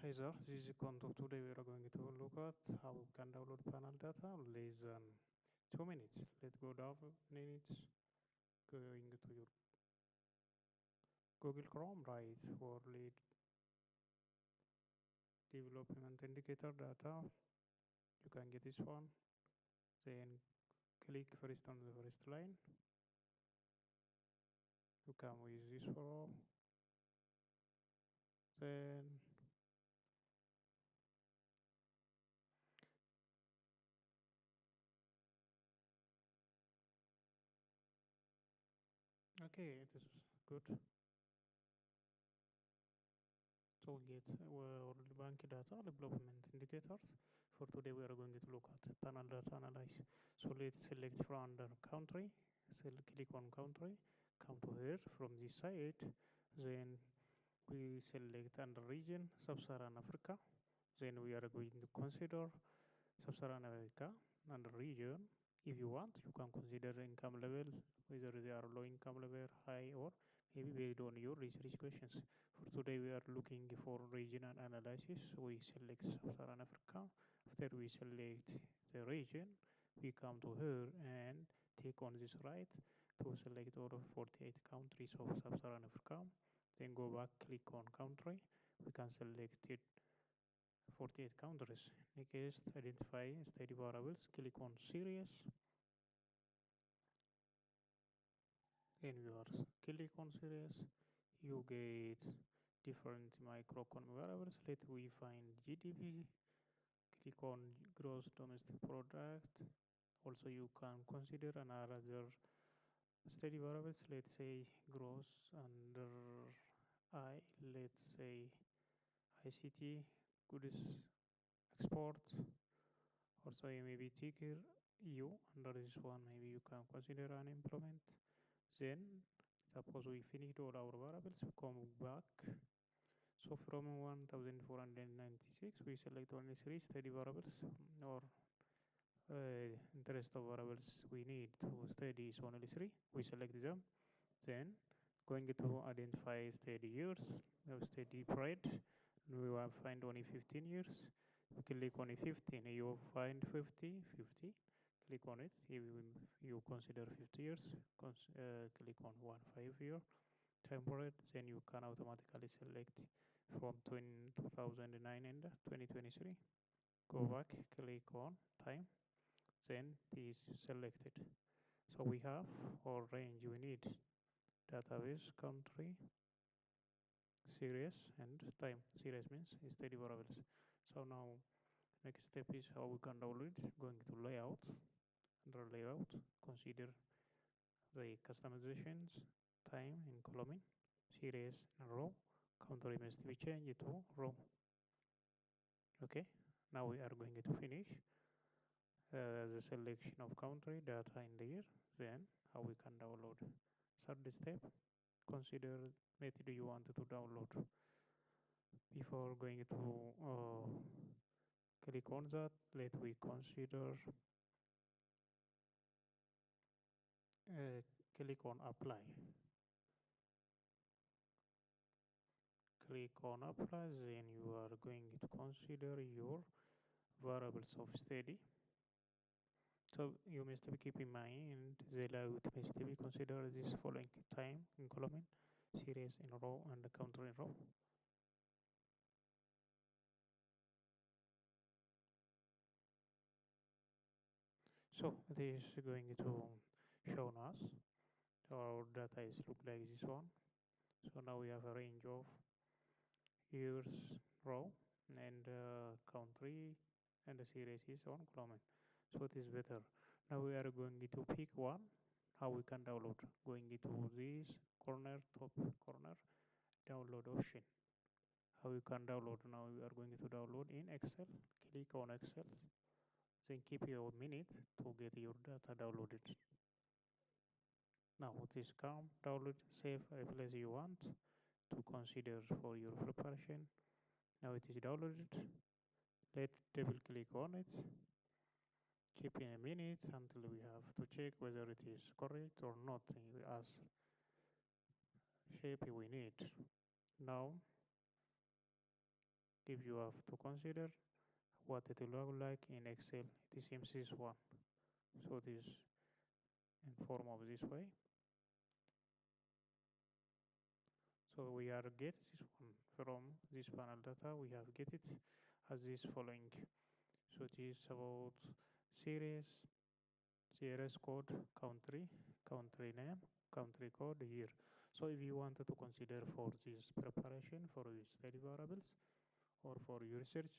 Hi there, this is Konto. Today we are going to look at how we can download panel data in less than 2 minutes. Let's go down minutes. Going to your Google Chrome, write World Development Indicator data. You can get this one. Then click first on the first line. You come with this row. Then okay, it is good. So we get World Bank data development indicators. For today we are going to look at panel data analysis. So let's select from under country. Click on country. Come to here from this side. Then we select under region Sub-Saharan Africa. Then we are going to consider Sub-Saharan Africa under region. If you want, you can consider income level, whether they are low income level, high, or maybe based on your research questions. For today, we are looking for regional analysis. We select Sub-Saharan Africa. After we select the region, we come to here and take on this right to select all of 48 countries of Sub-Saharan Africa. Then go back, click on country. We can select it 48 countries. Next, identify study variables. Click on series. And you are click on series. You get different microeconomic variables. Let we find GDP. Click on gross domestic product. Also, you can consider another study variables. Let's say gross under I. Let's say ICT goods export. Also, maybe ticker EU. Under this one, maybe you can consider unemployment. Then, suppose we finished all our variables, we come back. So from 1496, we select only three study variables or interest of variables we need to study is only three. We select them. Then going to identify study years, study period. We will find only 15 years. We click on 15. You find 50, 50. Click on it. If you consider 50 years, click on 1 5 year time period. Then you can automatically select from 2009 and 2023. Go back, click on time. Then this is selected. So we have our range we need: database, country, series, and time. Series means study variables. So now next step is how we can download it. Going to layout. Under layout, consider the customizations, time in column, series in row, country must be changed to row. Okay, now we are going to finish the selection of country data in there. Then how we can download. Third step, consider method you want to download. Before going to click on that, let we consider click on apply. Click on apply, then you are going to consider your variables of study. So you must keep in mind the layout must be considered this following: time in column, series in row, and country in row. So this is going to show us our data is look like this one. So now we have a range of years row and country, and the series is on column. So it is better. Now we are going to pick one how we can download. Going to this corner, top corner, download option. How you can download. Now we are going to download in Excel. Click on Excel. Then keep your minute to get your data downloaded. Now this come download, save a place you want to consider for your preparation. Now it is downloaded. Let's double click on it. Keep in a minute until we have to check whether it is correct or not as shape we need. Now If you have to consider what it will look like in Excel, it seems this one. So this in form of this way. So we are get this one from this panel data. We have get it as this following. So it is about series, series code, country name, country code, year. So if you wanted to consider for this preparation for your study variables or for your research,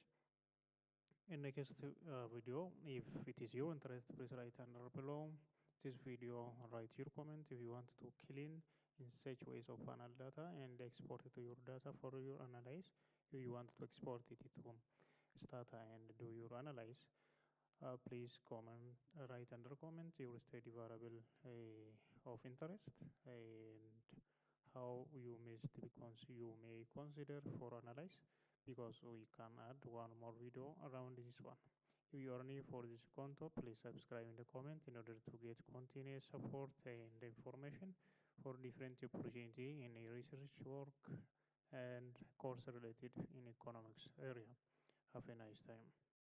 in next video, if it is your interest, please write under below this video, write your comment if you want to clean in such ways of panel data and export it to your data for your analyze. If you want to export it to Stata and do your analyze, please comment, write under comment your study variable of interest and how you you may consider for analyze, because we can add one more video around this one. If you are new for this content, please subscribe in the comment in order to get continuous support and information for different opportunity in a research work and course related in economics area. Have a nice time.